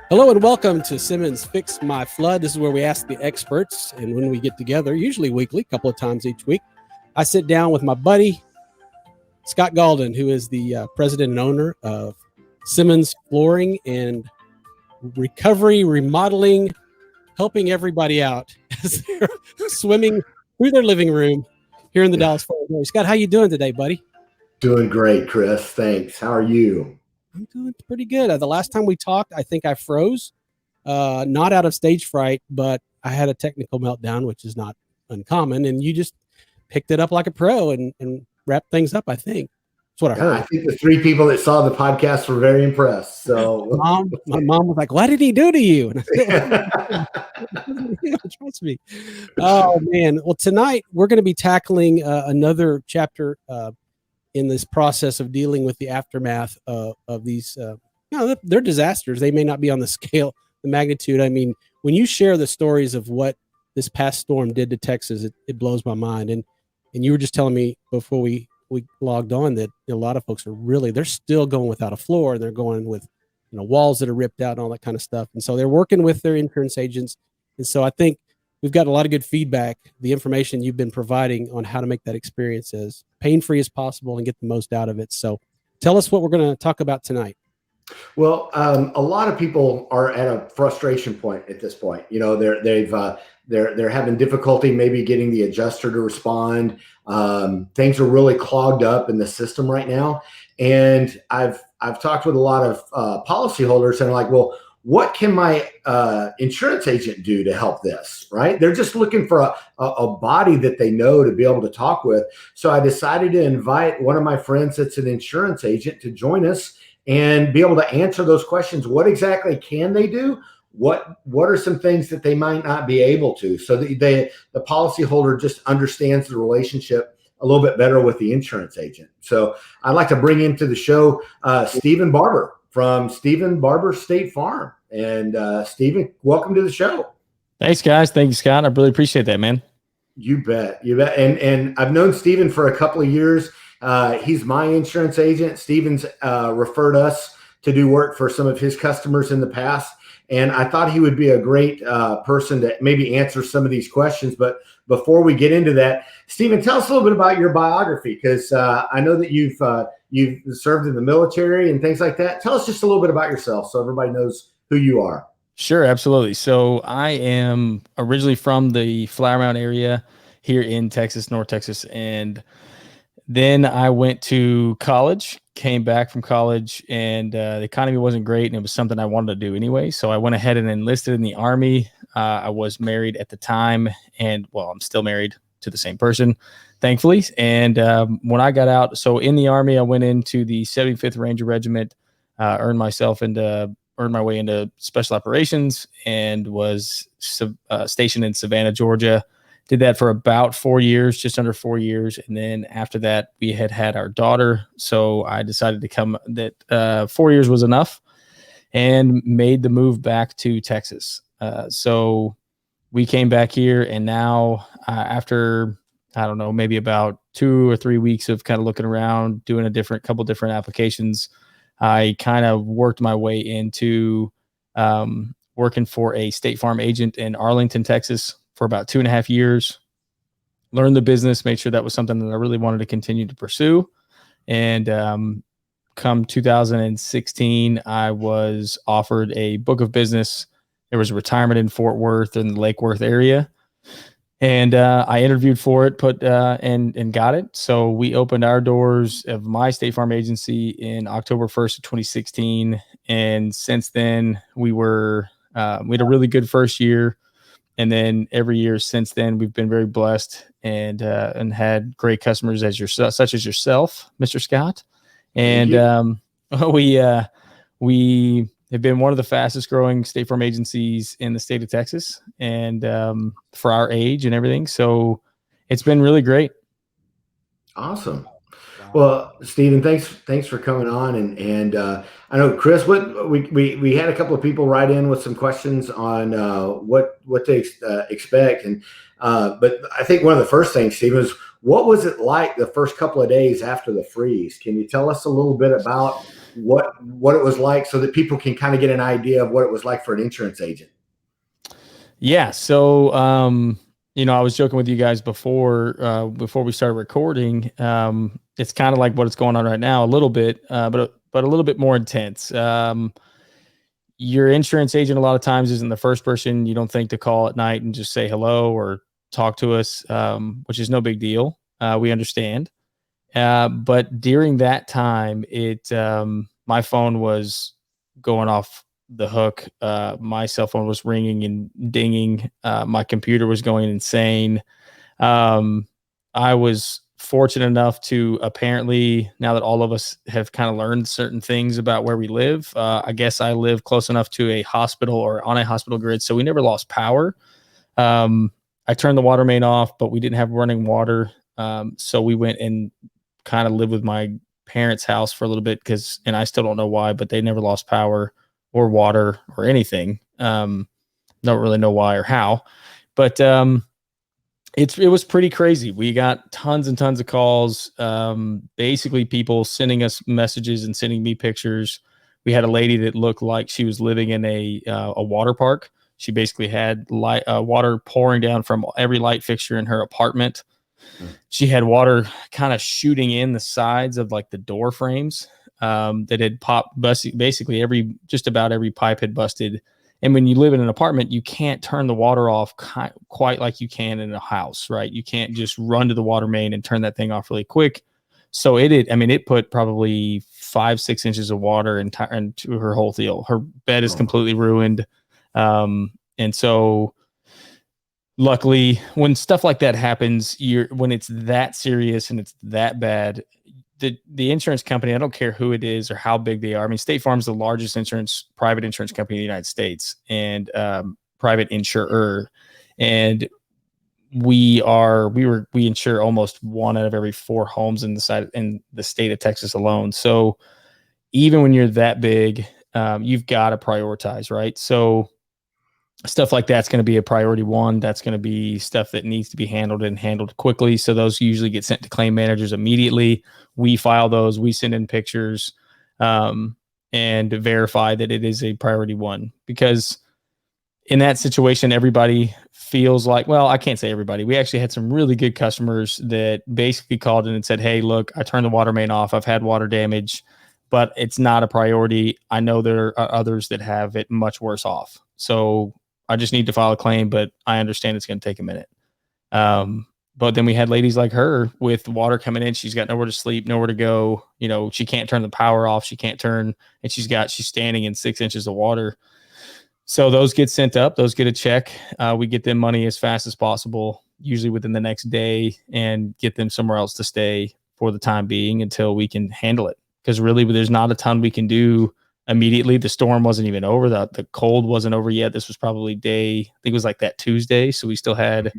Hello and welcome to Simmons Fix My Flood. This is where we ask the experts, and when we get together, usually weekly, a couple of times each week, I sit down with my buddy, Scott Galden, who is the president and owner of Simmons Flooring and Recovery, Remodeling, helping everybody out as they're swimming through their living room here in the Dallas-Fort Worth area. Scott, how you doing today, buddy? Doing great, Chris. Thanks. How are you? I'm doing pretty good. The last time we talked, I think I froze. Not out of stage fright, but I had a technical meltdown, which is not uncommon. And you just picked it up like a pro and wrapped things up, I think. That's what I heard. I think the three people that saw the podcast were very impressed. So my mom was like, "What did he do to you?" And I said, trust me. Oh, man. Well, tonight we're going to be tackling another chapter in this process of dealing with the aftermath of these, they're disasters. They may not be on the scale, the magnitude. I mean, when you share the stories of what this past storm did to Texas, it blows my mind. And you were just telling me before we logged on that a lot of folks they're still going without a floor, and they're going with, walls that are ripped out and all that kind of stuff. And so they're working with their insurance agents. And so I think we've got a lot of good feedback, the information you've been providing on how to make that experience as pain-free as possible and get the most out of it. So tell us what we're going to talk about tonight. Well, a lot of people are at a frustration point at this point. They're having difficulty maybe getting the adjuster to respond. Things are really clogged up in the system right now. And I've talked with a lot of policyholders, and they're like, well, what can my insurance agent do to help this, right? They're just looking for a body that they know to be able to talk with. So I decided to invite one of my friends that's an insurance agent to join us and be able to answer those questions. What exactly can they do? What are some things that they might not be able to? So that the policyholder just understands the relationship a little bit better with the insurance agent. So I'd like to bring into the show Stephen Barber from Stephen Barber State Farm. And Stephen, welcome to the show. Thanks, guys. Thank you, Scott. I really appreciate that, man. You bet. And I've known Stephen for a couple of years. He's my insurance agent. Stephen's referred us to do work for some of his customers in the past. And I thought he would be a great person to maybe answer some of these questions. But before we get into that, Stephen, tell us a little bit about your biography, because I know that you've served in the military and things like that. Tell us just a little bit about yourself so everybody knows who you are. Sure, absolutely. So I am originally from the Flower Mound area here in Texas, North Texas. And then I went to college, came back from college, and the economy wasn't great, and it was something I wanted to do anyway. So I went ahead and enlisted in the Army. I was married at the time, and I'm still married to the same person, thankfully. And when I got out, so in the Army, I went into the 75th Ranger Regiment, earned my way into special operations, and was stationed in Savannah, Georgia. Did that for about 4 years, just under 4 years. And then after that, we had our daughter. So I decided that 4 years was enough and made the move back to Texas. So we came back here, and now after, I don't know, maybe about 2 or 3 weeks of kind of looking around, doing couple different applications, I kind of worked my way into working for a State Farm agent in Arlington, Texas for about 2.5 years. Learned the business, made sure that was something that I really wanted to continue to pursue. And come 2016, I was offered a book of business. There was a retirement in Fort Worth in the Lake Worth area. And I interviewed for it, and got it. So we opened our doors of my State Farm agency in October 1st of 2016. And since then, we had a really good first year. And then every year since then, we've been very blessed and had great customers such as yourself, Mr. Scott. And we have been one of the fastest growing State Farm agencies in the state of Texas, and for our age and everything. So it's been really great. Awesome. Well, Stephen, thanks for coming on. And I know, Chris, we had a couple of people write in with some questions on what they expect. But I think one of the first things, Stephen, was what was it like the first couple of days after the freeze? Can you tell us a little bit about what it was like, so that people can kind of get an idea of what it was like for an insurance agent. Yeah. So, I was joking with you guys before we started recording. It's kind of like what's going on right now, a little bit, but a little bit more intense. Your insurance agent a lot of times isn't the first person you don't think to call at night and just say hello or talk to us, which is no big deal. We understand. But during that time, my phone was going off the hook. My cell phone was ringing and dinging. My computer was going insane. I was fortunate enough to, apparently, now that all of us have kind of learned certain things about where we live, I guess I live close enough to a hospital or on a hospital grid, so we never lost power. I turned the water main off, but we didn't have running water. So we went and kind of lived with my parents' house for a little bit, and I still don't know why, but they never lost power or water or anything. Don't really know why or how, but it was pretty crazy. We got tons and tons of calls. Basically people sending us messages and sending me pictures. We had a lady that looked like she was living in a water park. She basically had water pouring down from every light fixture in her apartment. She had water kind of shooting in the sides of like the door frames that had popped. Basically, just about every pipe had busted. And when you live in an apartment, you can't turn the water off quite like you can in a house, right? You can't just run to the water main and turn that thing off really quick. So it put probably 5-6 inches of water into her whole deal. Her bed is completely ruined. And so luckily, when stuff like that happens, when it's that serious and it's that bad, the insurance company, I don't care who it is or how big they are. I mean, State Farm is the largest private insurance company in the United States, and private insurer. And we insure almost 1 out of every 4 homes in the state of Texas alone. So even when you're that big, you've got to prioritize, right? So stuff like that's going to be a priority one. That's going to be stuff that needs to be handled quickly. So those usually get sent to claim managers immediately. We file those, we send in pictures, and verify that it is a priority one, because in that situation, everybody feels like, well, I can't say everybody. We actually had some really good customers that basically called in and said, hey, look, I turned the water main off. I've had water damage, but it's not a priority. I know there are others that have it much worse off. So I just need to file a claim, but I understand it's going to take a minute. But then we had ladies like her with water coming in. She's got nowhere to sleep, nowhere to go. She can't turn the power off. She can't turn, and she's standing in 6 inches of water. So those get sent up, those get a check. We get them money as fast as possible, usually within the next day, and get them somewhere else to stay for the time being until we can handle it. Because really, there's not a ton we can do immediately. The storm wasn't even over. The cold wasn't over yet. This was probably I think it was like that Tuesday. So we still had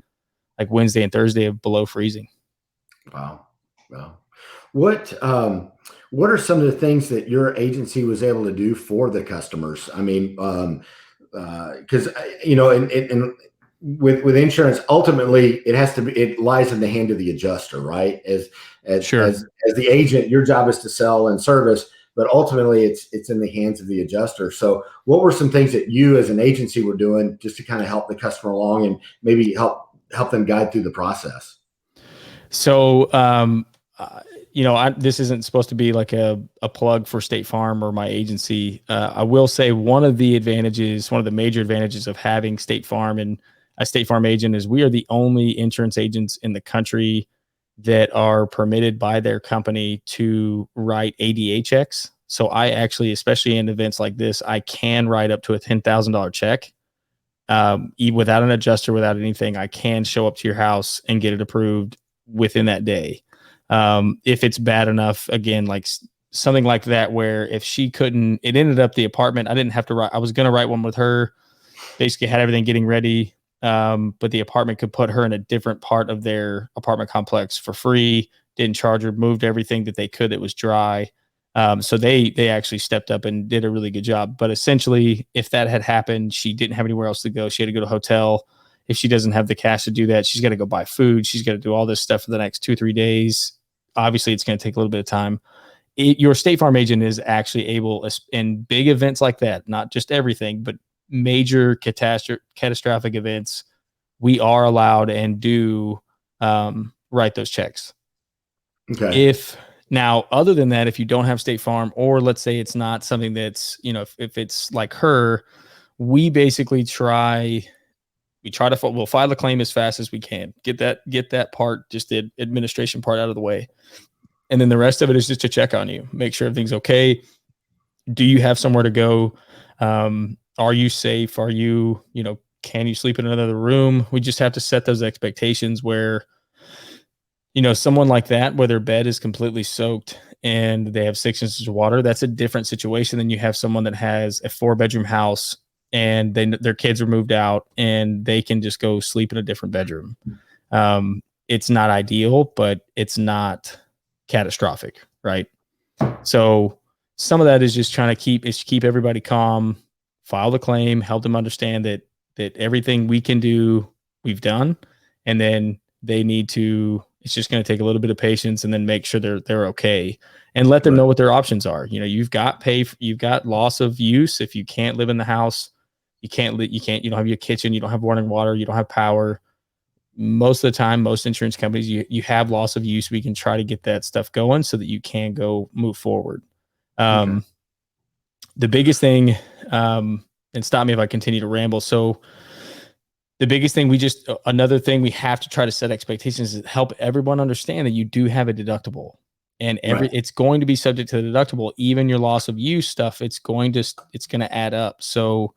like Wednesday and Thursday of below freezing. Wow. What are some of the things that your agency was able to do for the customers? I mean, because and with insurance, ultimately it lies in the hand of the adjuster, right? As the agent, your job is to sell and service, but ultimately it's in the hands of the adjuster. So what were some things that you as an agency were doing just to kind of help the customer along and maybe help them guide through the process? So, this isn't supposed to be like a plug for State Farm or my agency. I will say one of the major advantages of having State Farm and a State Farm agent is we are the only insurance agents in the country that are permitted by their company to write ADA checks. So I actually, especially in events like this, I can write up to a $10,000 check. Without an adjuster, without anything, I can show up to your house and get it approved within that day. If it's bad enough, again, like something like that, where if she couldn't, it ended up the apartment, I didn't have to write. I was going to write one with her, basically had everything getting ready. But the apartment could put her in a different part of their apartment complex for free, didn't charge her, moved everything that they could that was dry. So they actually stepped up and did a really good job. But essentially, if that had happened, she didn't have anywhere else to go. She had to go to a hotel. If she doesn't have the cash to do that, she's got to go buy food. She's got to do all this stuff for the next 2-3 days. Obviously, it's going to take a little bit of time. your State Farm agent is actually able, in big events like that, not just everything, but major catastrophic events, we are allowed and do write those checks. Okay. If now, other than that, if you don't have State Farm, or let's say it's not something that's, if it's like her, we basically we'll file the claim as fast as we can, get that part, just the administration part out of the way. And then the rest of it is just to check on you, make sure everything's okay. Do you have somewhere to go? Are you safe? Are you, can you sleep in another room? We just have to set those expectations where, someone like that, where their bed is completely soaked and they have 6 inches of water, that's a different situation than you have someone that has a 4-bedroom house and their kids are moved out and they can just go sleep in a different bedroom. It's not ideal, but it's not catastrophic, right? So some of that is just trying to keep everybody calm, file the claim, help them understand that everything we can do, we've done, and then they need to. It's just going to take a little bit of patience, and then make sure they're okay, and let them know what their options are. You've got you've got loss of use if you can't live in the house, you don't have your kitchen, you don't have running water, you don't have power. Most of the time, most insurance companies, you have loss of use. We can try to get that stuff going so that you can go move forward. The biggest thing, and stop me if I continue to ramble. So the biggest thing another thing we have to try to set expectations is help everyone understand that you do have a deductible, and it's going to be subject to the deductible. Even your loss of use stuff, it's going to add up. So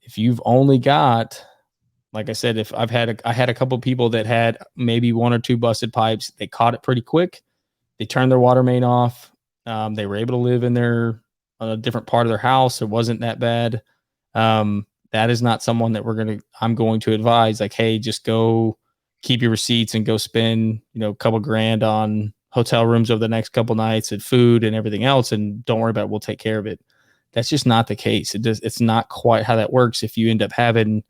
if you've only got, like I said, if I had a couple of people that had maybe 1 or 2 busted pipes, they caught it pretty quick. They turned their water main off. They were able to live in a different part of their house. It wasn't that bad. That is not someone that I'm going to advise, like, hey, just go keep your receipts and go spend, a couple grand on hotel rooms over the next couple nights and food and everything else. And don't worry about it. We'll take care of it. That's just not the case. It's not quite how that works. If you end up having,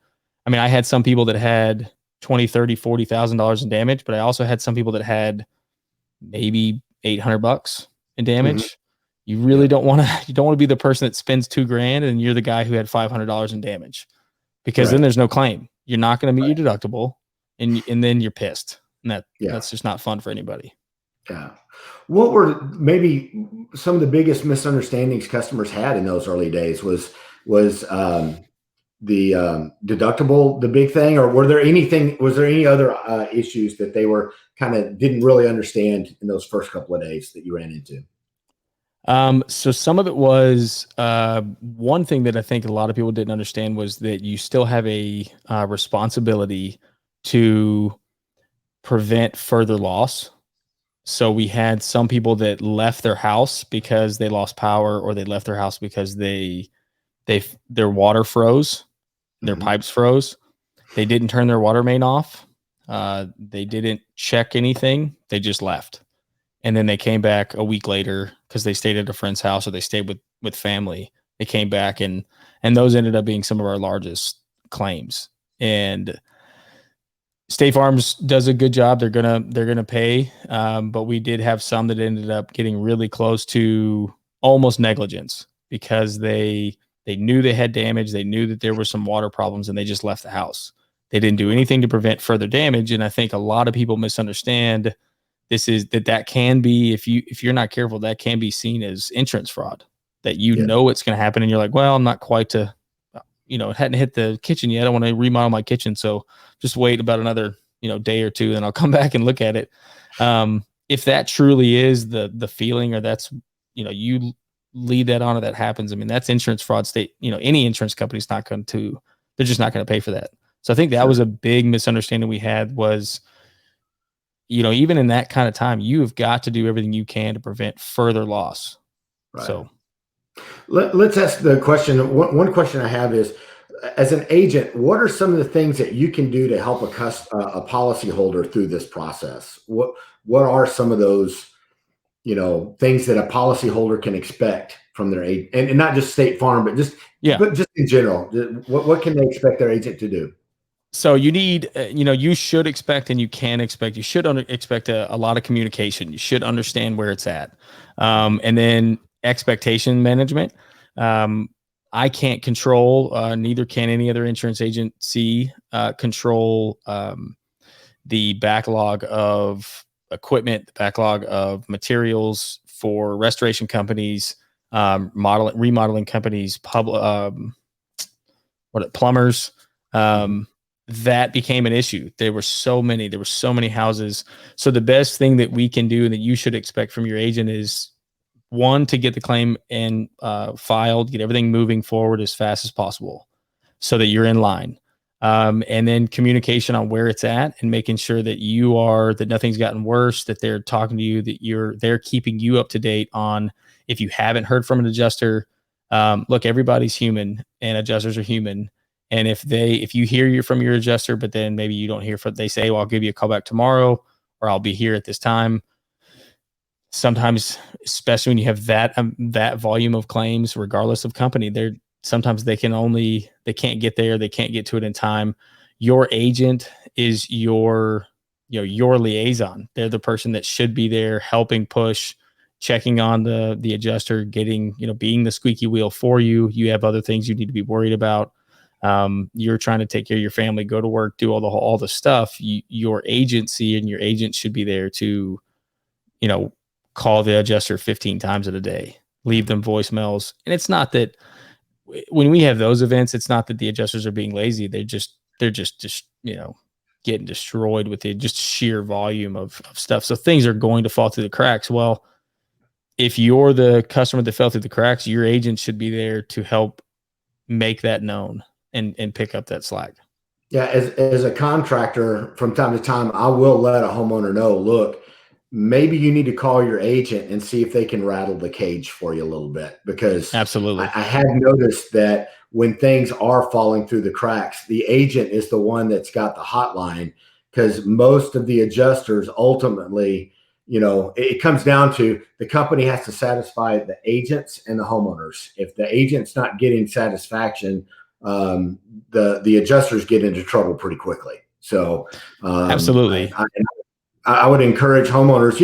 I had some people that had $20,000, $30,000, $40,000 in damage, but I also had some people that had maybe $800 in damage. Mm-hmm. You really don't want to be the person that spends $2,000 and you're the guy who had $500 in damage, because then there's no claim. You're not going to meet your deductible, and then you're pissed. And that's just not fun for anybody. Yeah. What were maybe some of the biggest misunderstandings customers had in those early days? Was the deductible the big thing, or was there any other issues that they were didn't really understand in those first couple of days that you ran into? So some of it was, one thing that I think a lot of people didn't understand was that you still have a responsibility to prevent further loss. So we had some people that left their house because they lost power, or they left their house because their water froze, their pipes froze. They didn't turn their water main off. They didn't check anything. They just left. And then they came back a week later because they stayed at a friend's house, or they stayed with family. They came back, and those ended up being some of our largest claims. And State Farms does a good job. They're gonna pay, but we did have some that ended up getting really close to almost negligence, because they knew they had damage. They knew that there were some water problems, and they just left the house. They didn't do anything to prevent further damage. And I think a lot of people misunderstand that can be, if you're not careful, that can be seen as insurance fraud, that know it's going to happen. And you're like, well, I'm not quite it hadn't hit the kitchen yet. I want to remodel my kitchen. So just wait about another, day or two, and I'll come back and look at it. If that truly is the feeling, or that's, you lead that on, or that happens, that's insurance fraud. State, any insurance company's they're just not going to pay for that. So I think that was a big misunderstanding we had, was, even in that kind of time, you have got to do everything you can to prevent further loss. Right. So let's ask the question. One question I have is, as an agent, what are some of the things that you can do to help a policyholder through this process? What are some of those, things that a policyholder can expect from their agent, and not just State Farm, but just in general? What can they expect their agent to do? So you need, you should expect, and you can expect, you should expect a lot of communication. You should understand where it's at. And then expectation management. I can't control, neither can any other insurance agency control the backlog of equipment, the backlog of materials for restoration companies, remodeling companies, plumbers. That became an issue. There were so many houses. So the best thing that we can do and that you should expect from your agent is, one, to get the claim and filed, get everything moving forward as fast as possible so that you're in line. And then communication on where it's at and making sure that that nothing's gotten worse, that they're talking to you, that they're keeping you up to date on, if you haven't heard from an adjuster. Look, everybody's human and adjusters are human. And if you hear from your adjuster, but then maybe you don't hear they say, well, I'll give you a call back tomorrow, or I'll be here at this time. Sometimes, especially when you have that volume of claims, regardless of company, sometimes they can't get there. They can't get to it in time. Your agent is your liaison. They're the person that should be there helping push, checking on the adjuster, being the squeaky wheel for you. You have other things you need to be worried about. You're trying to take care of your family, go to work, do all the stuff. Your agency and your agent should be there to, call the adjuster 15 times in a day, leave them voicemails. And it's not that when we have those events, it's not that the adjusters are being lazy. They're just getting destroyed with the just sheer volume of stuff. So things are going to fall through the cracks. Well, if you're the customer that fell through the cracks, your agent should be there to help make that known and pick up that slack. Yeah. As a contractor, from time to time, I will let a homeowner know, look, maybe you need to call your agent and see if they can rattle the cage for you a little bit, because absolutely, I have noticed that when things are falling through the cracks, the agent is the one that's got the hotline, because most of the adjusters ultimately, it comes down to the company has to satisfy the agents and the homeowners. If the agent's not getting satisfaction, the adjusters get into trouble pretty quickly. So absolutely. I would encourage homeowners,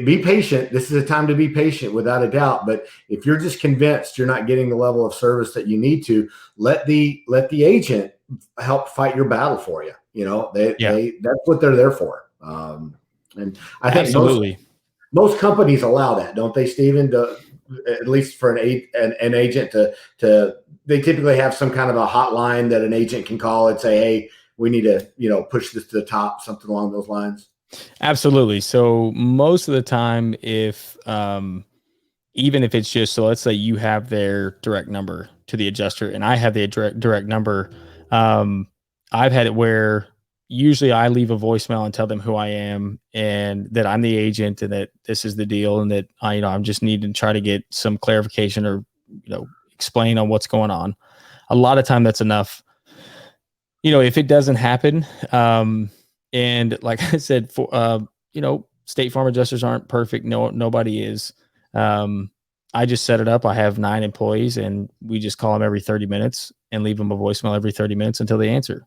be patient. This is a time to be patient, without a doubt. But if you're just convinced you're not getting the level of service that you need to, let the agent help fight your battle for you. That's what they're there for. And I think absolutely most companies allow that, don't they, Stephen? At least for an agent to they typically have some kind of a hotline that an agent can call and say, hey, we need to, push this to the top, something along those lines. Absolutely. So most of the time, if even if it's just, so let's say you have their direct number to the adjuster and I have the direct number, I've had it where usually I leave a voicemail and tell them who I am and that I'm the agent and that this is the deal and that I'm just needing to try to get some clarification or explain on what's going on. A lot of time that's enough. If it doesn't happen, and like I said, for State Farm adjusters aren't perfect. No, nobody is. I just set it up. I have 9 employees, and we just call them every 30 minutes and leave them a voicemail every 30 minutes until they answer.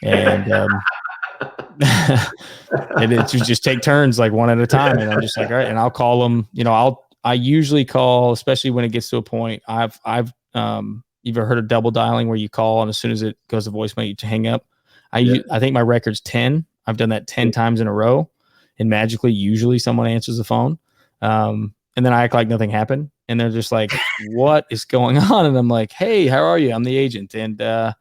And and it's just take turns, like one at a time. And I'm just like, all right. And I'll call them. I usually call, especially when it gets to a point. I've you've ever heard of double dialing, where you call and as soon as it goes to voicemail, you hang up. I think my record's 10. I've done that 10 times in a row, and magically, usually someone answers the phone. And then I act like nothing happened, and they're just like, what is going on? And I'm like, hey, how are you? I'm the agent. And I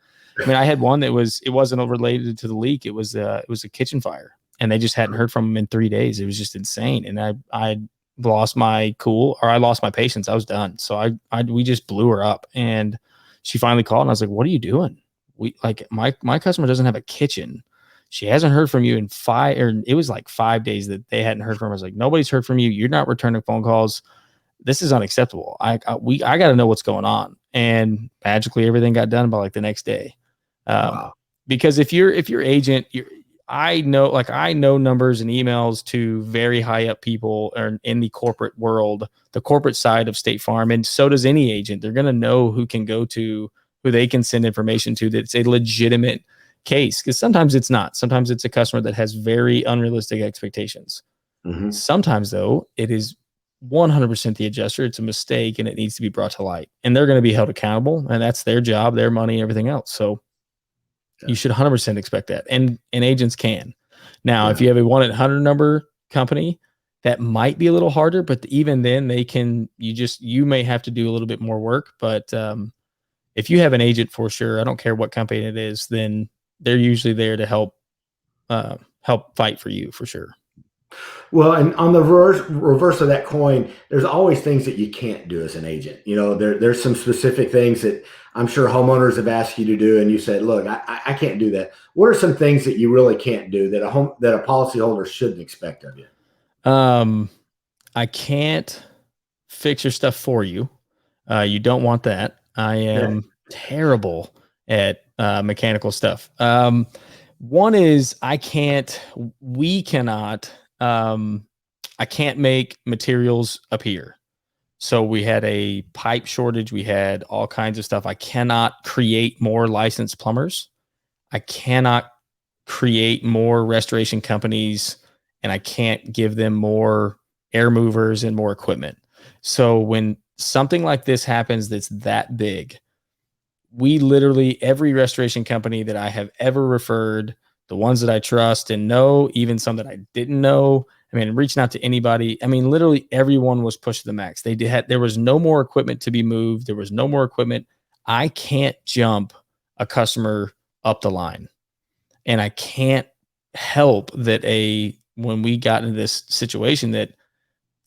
had one that it wasn't related to the leak. It was a kitchen fire, and they just hadn't heard from them in 3 days. It was just insane. And I lost my cool, or I lost my patience. I was done. So we just blew her up, and she finally called, and I was like, what are you doing? My customer doesn't have a kitchen. She hasn't heard from you in 5 days that they hadn't heard from her. I was like, nobody's heard from you. You're not returning phone calls. This is unacceptable. I got to know what's going on. And magically everything got done by like the next day. Wow. Because if your agent, I know numbers and emails to very high up people or in the corporate world, the corporate side of State Farm. And so does any agent. They're going to know who can go to, who they can send information to, that's a legitimate case, because sometimes it's not. Sometimes it's a customer that has very unrealistic expectations. Mhm. Sometimes, though, it is 100% the adjuster. It's a mistake and it needs to be brought to light. And they're going to be held accountable. And that's their job, their money, everything else. So you should 100% expect that. And agents can. Now, if you have a 1-800 number company, that might be a little harder, but even then they can, you may have to do a little bit more work. But if you have an agent, for sure, I don't care what company it is, then they're usually there to help fight for you, for sure. Well, and on the reverse of that coin, there's always things that you can't do as an agent. You know, there's some specific things that I'm sure homeowners have asked you to do, and you said, "Look, I can't do that." What are some things that you really can't do that a policyholder shouldn't expect of you? I can't fix your stuff for you. You don't want that. I am terrible at mechanical stuff. One is I can't make materials appear. So we had a pipe shortage. We had all kinds of stuff. I cannot create more licensed plumbers. I cannot create more restoration companies, and I can't give them more air movers and more equipment. So when something like this happens that's that big, we literally, every restoration company that I have ever referred, the ones that I trust and know, even some that I didn't know, I mean, reaching out to anybody, I mean, literally everyone was pushed to the max. There was no more equipment to be moved. There was no more equipment. I can't jump a customer up the line. And I can't help that when we got into this situation, that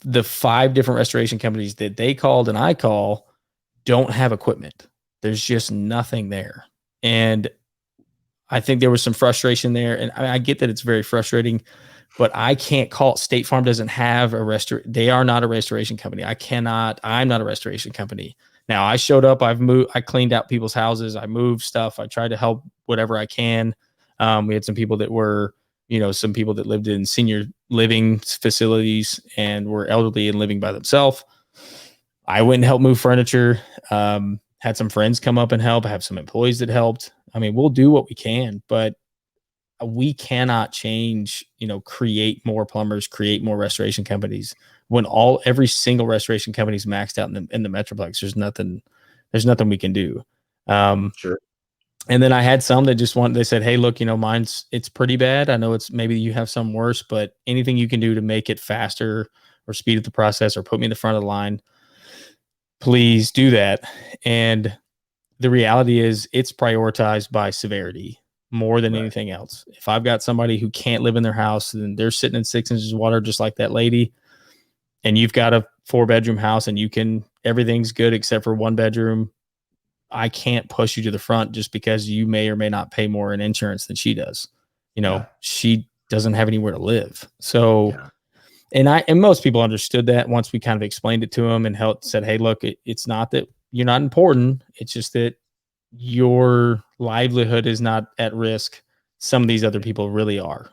the 5 different restoration companies that they called and I call don't have equipment. There's just nothing there. And I think there was some frustration there. And I get that it's very frustrating, but I can't call. State Farm doesn't have they are not a restoration company. I'm not a restoration company. Now I showed up, I cleaned out people's houses. I moved stuff. I tried to help whatever I can. We had some people that were, some people that lived in senior living facilities and were elderly and living by themselves. I went and helped move furniture. Had some friends come up and help. I have some employees that helped. I mean, we'll do what we can, but we cannot change, create more plumbers, create more restoration companies when every single restoration company is maxed out in the Metroplex. There's nothing we can do. Sure. And then I had some that they said, "Hey, look, it's pretty bad. I know maybe you have some worse, but anything you can do to make it faster or speed up the process or put me in the front of the line, please do that." And the reality is it's prioritized by severity more than anything else. If I've got somebody who can't live in their house and they're sitting in 6 inches of water, just like that lady, and you've got a 4-bedroom house and everything's good except for 1 bedroom, I can't push you to the front just because you may or may not pay more in insurance than she does. She doesn't have anywhere to live. So, and most people understood that once we kind of explained it to them and said, "Hey, look, it's not that you're not important. It's just that your livelihood is not at risk. Some of these other people really are."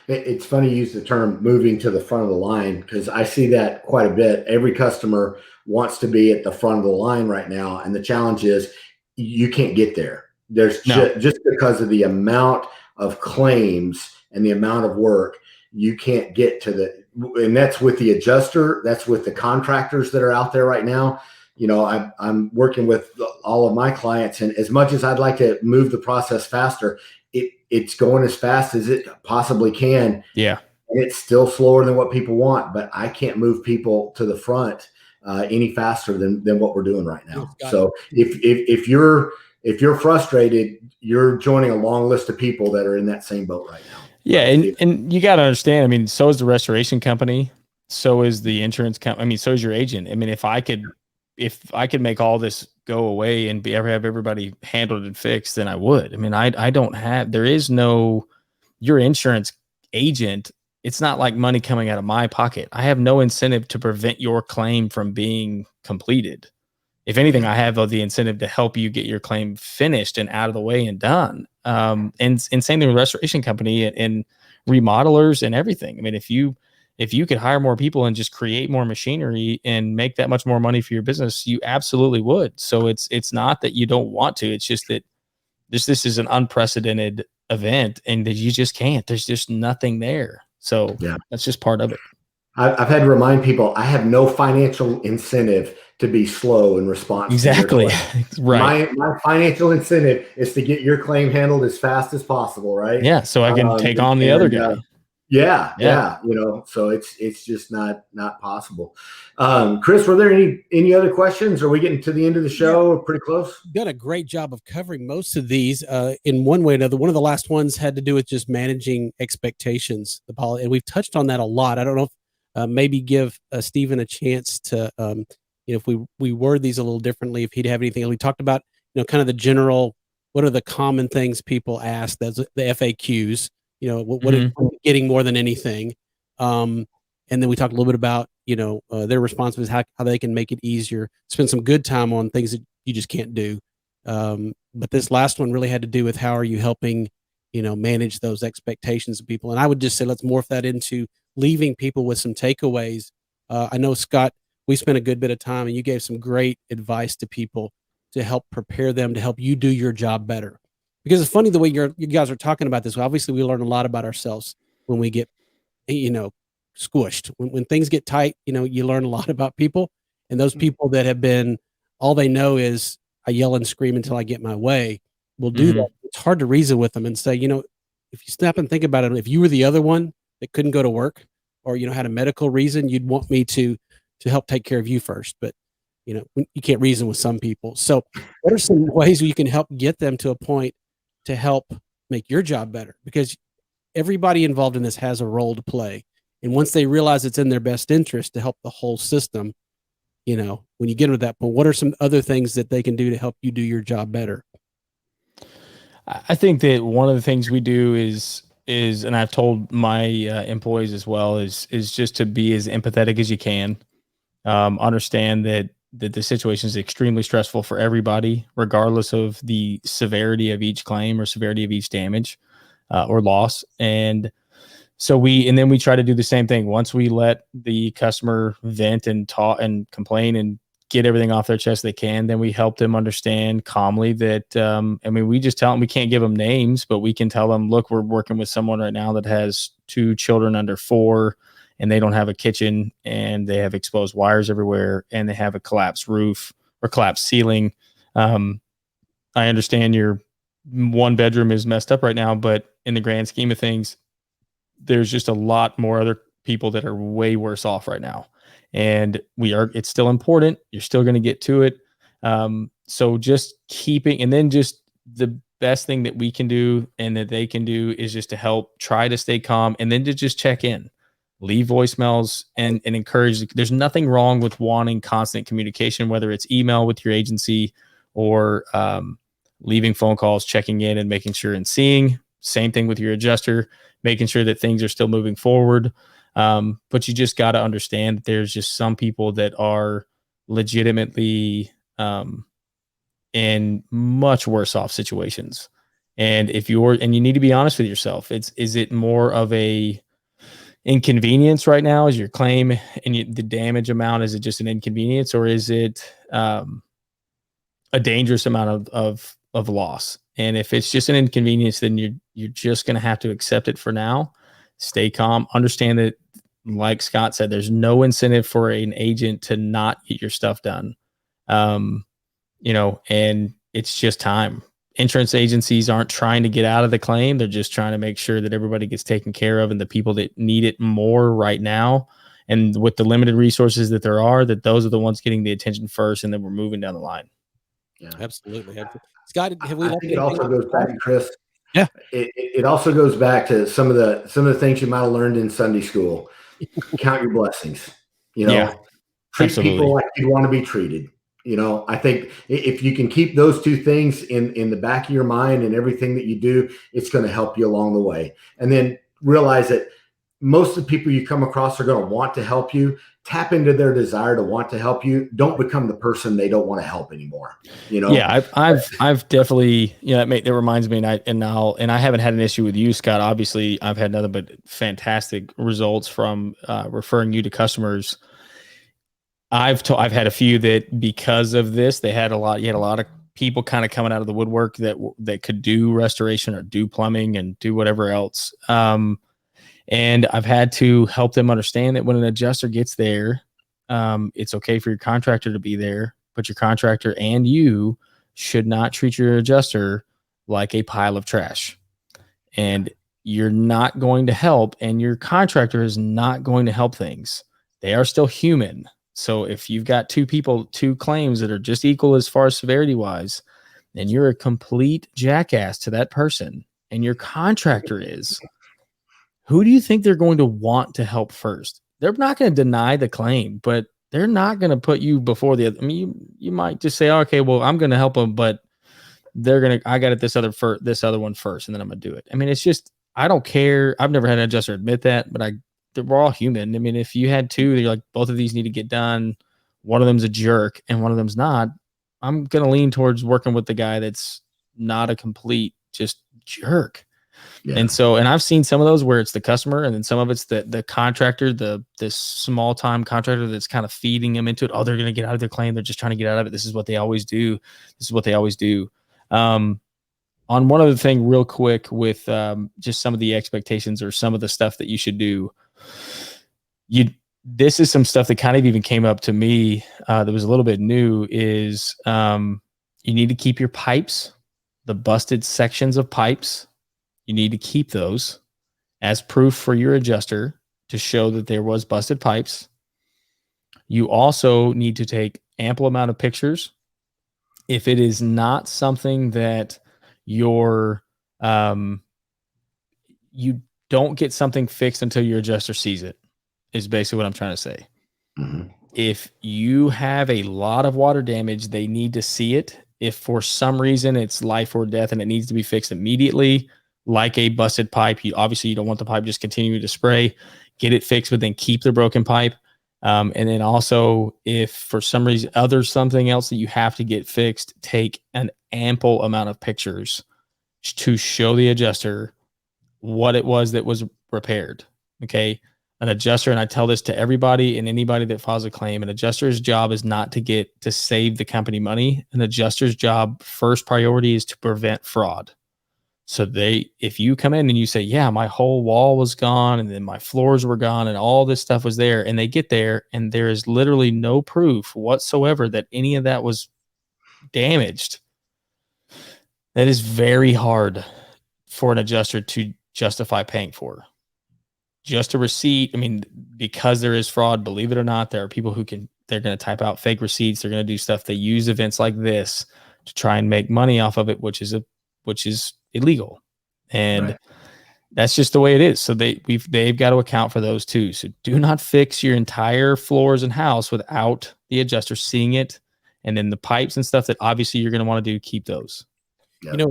It's funny you use the term moving to the front of the line, because I see that quite a bit. Every customer wants to be at the front of the line right now. And the challenge is you can't get there. There's just because of the amount of claims and the amount of work, you can't get to and that's with the adjuster. That's with the contractors that are out there right now. I'm working with all of my clients, and as much as I'd like to move the process faster, it's going as fast as it possibly can. Yeah. And it's still slower than what people want, but I can't move people to the front any faster than what we're doing right now. So if you're frustrated, you're joining a long list of people that are in that same boat right now. Yeah. And you got to understand, I mean, so is the restoration company. So is the insurance company. I mean, so is your agent. I mean, if I could make all this go away and have everybody handled and fixed, then I would. I mean, your insurance agent, it's not like money coming out of my pocket. I have no incentive to prevent your claim from being completed. If anything, I have the incentive to help you get your claim finished and out of the way and done. And same thing with restoration company and remodelers and everything. I mean, if you could hire more people and just create more machinery and make that much more money for your business, you absolutely would. So it's not that you don't want to. It's just that this is an unprecedented event, and that you just can't. There's just nothing there. So that's just part of it. I've had to remind people I have no financial incentive to be slow in response. Exactly. To your claim. Right. My financial incentive is to get your claim handled as fast as possible. Right. Yeah. So I can take on the other guy. Yeah. You know, so it's just not possible. Chris, were there any other questions? Are we getting to the end of the show? Pretty close. You've done a great job of covering most of these in one way or another. One of the last ones had to do with just managing expectations, and we've touched on that a lot. I don't know if maybe give Stephen a chance to, if we word these a little differently, if he'd have anything. We talked about, kind of the general, what are the common things people ask, that's the FAQs, what are getting more than anything. And then we talked a little bit about, their responsibilities, how they can make it easier, spend some good time on things that you just can't do. But this last one really had to do with how are you helping, manage those expectations of people. And I would just say, let's morph that into leaving people with some takeaways. I know, Scott, we spent a good bit of time and you gave some great advice to people to help prepare them, to help you do your job better. Because it's funny the way you guys are talking about this. Obviously, we learn a lot about ourselves when we get, squished. When things get tight, you learn a lot about people. And those people that have been, all they know is I yell and scream until I get my way, will do that. It's hard to reason with them and say, if you stop and think about it, if you were the other one that couldn't go to work or, had a medical reason, you'd want me to help take care of you first. But, you can't reason with some people. So what are some ways you can help get them to a point to help make your job better? Because everybody involved in this has a role to play. And once they realize it's in their best interest to help the whole system, when you get to that point, what are some other things that they can do to help you do your job better? I think that one of the things we do is, and I've told my employees as well, is just to be as empathetic as you can. Understand that the situation is extremely stressful for everybody, regardless of the severity of each claim or severity of each damage or loss. And so then we try to do the same thing. Once we let the customer vent and talk and complain and get everything off their chest they can, then we help them understand calmly that, we just tell them, we can't give them names, but we can tell them, look, we're working with someone right now that has 2 children under 4, and they don't have a kitchen, and they have exposed wires everywhere, and they have a collapsed roof or collapsed ceiling. I understand your 1 bedroom is messed up right now, but in the grand scheme of things, there's just a lot more other people that are way worse off right now. And it's still important. You're still going to get to it. So just and then just the best thing that we can do and that they can do is just to help try to stay calm, and then to just check in, leave voicemails and encourage. There's nothing wrong with wanting constant communication, whether it's email with your agency or leaving phone calls, checking in and making sure and seeing. Same thing with your adjuster, making sure that things are still moving forward. But you just got to understand that there's just some people that are legitimately in much worse off situations. And you need to be honest with yourself. Is it more of a inconvenience right now? Is your claim and the damage amount, is it just an inconvenience, or is it a dangerous amount of loss? And if it's just an inconvenience, then you're just going to have to accept it for now. Stay calm. Understand that, like Scott said, there's no incentive for an agent to not get your stuff done. And it's just time. Insurance agencies aren't trying to get out of the claim. They're just trying to make sure that everybody gets taken care of, and the people that need it more right now, and with the limited resources that there are, that those are the ones getting the attention first, and then we're moving down the line. Yeah, absolutely. Scott, have we? I think it also goes back, Chris. Yeah, it also goes back to some of the things you might have learned in Sunday school. Count your blessings. Treat absolutely. people like you want to be treated. I think if you can keep those 2 things in the back of your mind and everything that you do, it's going to help you along the way. And then realize that most of the people you come across are going to want to help you. Tap into their desire to want to help you. Don't become the person they don't want to help anymore. Yeah, I've definitely, that reminds me, and I haven't had an issue with you, Scott. Obviously, I've had nothing but fantastic results from referring you to customers. I've had a few that, because of this, you had a lot of people kind of coming out of the woodwork that could do restoration or do plumbing and do whatever else. And I've had to help them understand that when an adjuster gets there, it's okay for your contractor to be there, but your contractor and you should not treat your adjuster like a pile of trash. And you're not going to help, and your contractor is not going to help things. They are still human. So if you've got two claims that are just equal as far as severity wise, and you're a complete jackass to that person, and your contractor is, who do you think they're going to want to help first? They're not going to deny the claim, but they're not going to put you before the other. I mean, you might just say, okay, well, I'm going to help them, but I got it this other one first, and then I'm going to do it. I mean, it's just, I don't care. I've never had an adjuster admit that, but we're all human. I mean, if you had two, you're like, both of these need to get done. One of them's a jerk and one of them's not. I'm going to lean towards working with the guy that's not a complete just jerk. Yeah. And I've seen some of those where it's the customer, and then some of it's the contractor, this small time contractor that's kind of feeding them into it. Oh, they're going to get out of their claim. They're just trying to get out of it. This is what they always do. On one other thing real quick with just some of the expectations or some of the stuff that you should do, this is some stuff that kind of even came up to me that was a little bit new, is you need to keep your pipes, the busted sections of pipes, you need to keep those as proof for your adjuster to show that there was busted pipes. You also need to take ample amount of pictures. If it is not something that you don't get something fixed until your adjuster sees it, is basically what I'm trying to say. Mm-hmm. If you have a lot of water damage, they need to see it. If for some reason it's life or death and it needs to be fixed immediately, like a busted pipe, you don't want the pipe just continuing to spray. Get it fixed, but then keep the broken pipe. And then also, if for some reason something else that you have to get fixed, take an ample amount of pictures to show the adjuster what it was that was repaired. Okay. An adjuster, and I tell this to everybody and anybody that files a claim, an adjuster's job is not to save the company money. An adjuster's job, first priority, is to prevent fraud. So if you come in and you say, yeah, my whole wall was gone and then my floors were gone and all this stuff was there, and they get there and there is literally no proof whatsoever that any of that was damaged, that is very hard for an adjuster to justify paying for. Just a receipt. I mean, because there is fraud, believe it or not, there are people they're going to type out fake receipts. They're going to do stuff. They use events like this to try and make money off of it, which is illegal. And right. That's just the way it is. So they've got to account for those too. So do not fix your entire floors and house without the adjuster seeing it. And then the pipes and stuff that obviously you're going to want to do, keep those. Yep.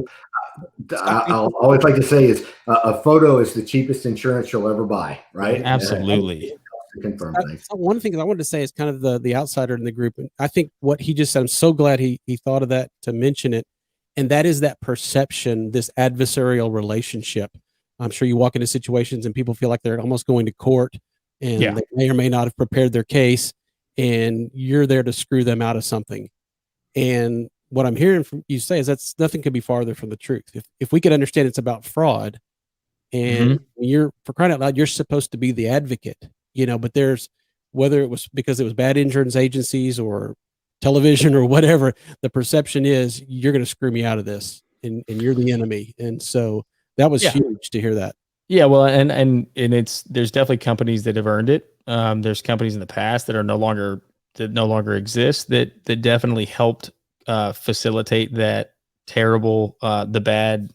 I'll always like to say is a photo is the cheapest insurance you'll ever buy, right? Absolutely. Confirm things. One thing that I wanted to say is kind of the outsider in the group. And I think what he just said, I'm so glad he thought of that to mention it. And that is that perception, this adversarial relationship. I'm sure you walk into situations and people feel like they're almost going to court, and they may or may not have prepared their case, and you're there to screw them out of something. And what I'm hearing from you say is that's nothing could be farther from the truth. If we could understand it's about fraud, and you're, for crying out loud, you're supposed to be the advocate, but there's, whether it was because it was bad insurance agencies or television or whatever, the perception is you're going to screw me out of this, and you're the enemy. And so that was huge to hear that. Yeah. Well, and there's definitely companies that have earned it. There's companies in the past that no longer exist that definitely helped facilitate that terrible, the bad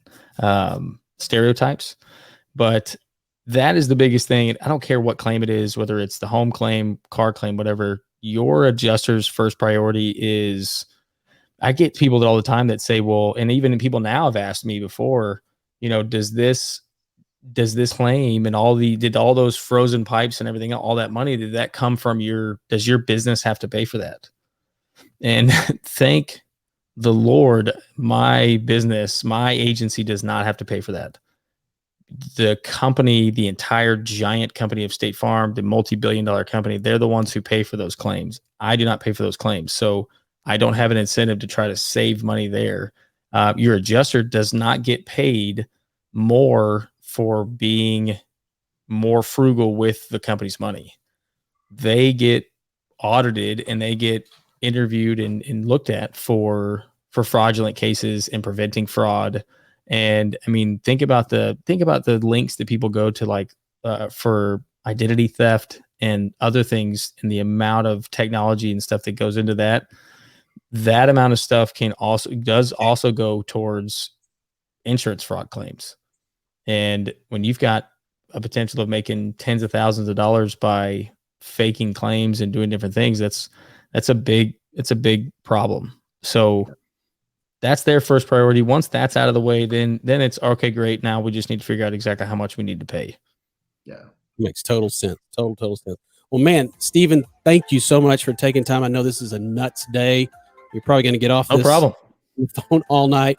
stereotypes. But that is the biggest thing. I don't care what claim it is, whether it's the home claim, car claim, whatever. Your adjuster's first priority is, I get people all the time that say, well, and even people now have asked me before, does this claim and did all those frozen pipes and everything, all that money, did that come from does your business have to pay for that? And thank the Lord, my business, my agency does not have to pay for that. The company, the entire giant company of State Farm, the multi-billion-dollar company, they're the ones who pay for those claims. I do not pay for those claims. So I don't have an incentive to try to save money there. Your adjuster does not get paid more for being more frugal with the company's money. They get audited and they get interviewed and looked at for fraudulent cases and preventing fraud. And I mean, think about the links that people go to, like for identity theft and other things, and the amount of technology and stuff that goes into that. That amount of stuff does also go towards insurance fraud claims. And when you've got a potential of making tens of thousands of dollars by faking claims and doing different things, that's a big problem. So that's their first priority. Once that's out of the way, then it's okay, great. Now we just need to figure out exactly how much we need to pay. Yeah. Makes total sense. Total sense. Well, man, Stephen, thank you so much for taking time. I know this is a nuts day. You're probably going to get off No problem. phone all night.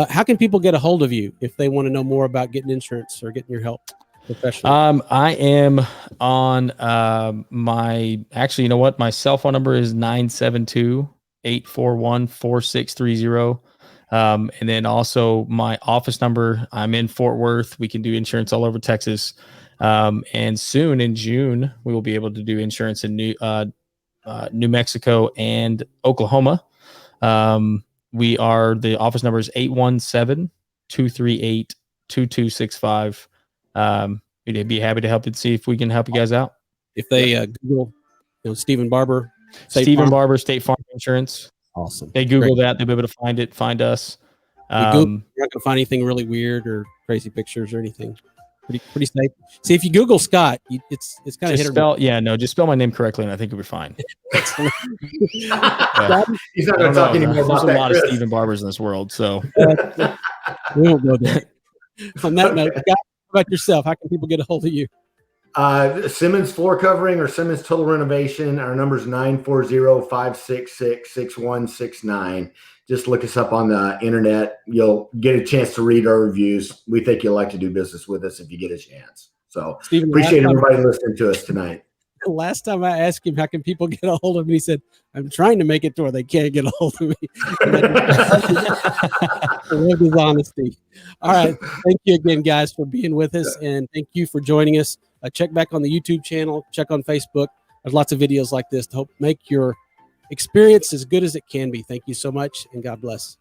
How can people get a hold of you if they want to know more about getting insurance or getting your help professionally? I am on my cell phone number is 972-841-4630. And then also my office number, I'm in Fort Worth. We can do insurance all over Texas. And soon in June, we will be able to do insurance in New Mexico and Oklahoma. The office number is 817-238-2265. We'd be happy to help and see if we can help you guys out. If they Google, Stephen Barber, Barber, State Farm Insurance. Awesome. They Google that, they'll be able to find us. You're not going to find anything really weird or crazy pictures or anything. Pretty safe. See, if you Google Scott, it's kind of hit or miss. Just spell my name correctly, and I think you'll be fine. He's not going to talk anymore about that. There's a lot of Stephen Barbers in this world, so we won't go there. On that note, Scott, how about yourself? How can people get a hold of you? Simmons Floorcovering or Simmons Total Renovation. Our number is 940-566-6169. Just look us up on the internet. You'll get a chance to read our reviews. We think you'll like to do business with us if you get a chance. So Stephen, appreciate everybody listening to us tonight. The last time I asked him, how can people get a hold of me? He said, I'm trying to make it to where they can't get a hold of me. I love his honesty. All right. Thank you again, guys, for being with us. And thank you for joining us. Check back on the YouTube channel. Check on Facebook. There's lots of videos like this to help make your experience as good as it can be. Thank you so much, and God bless.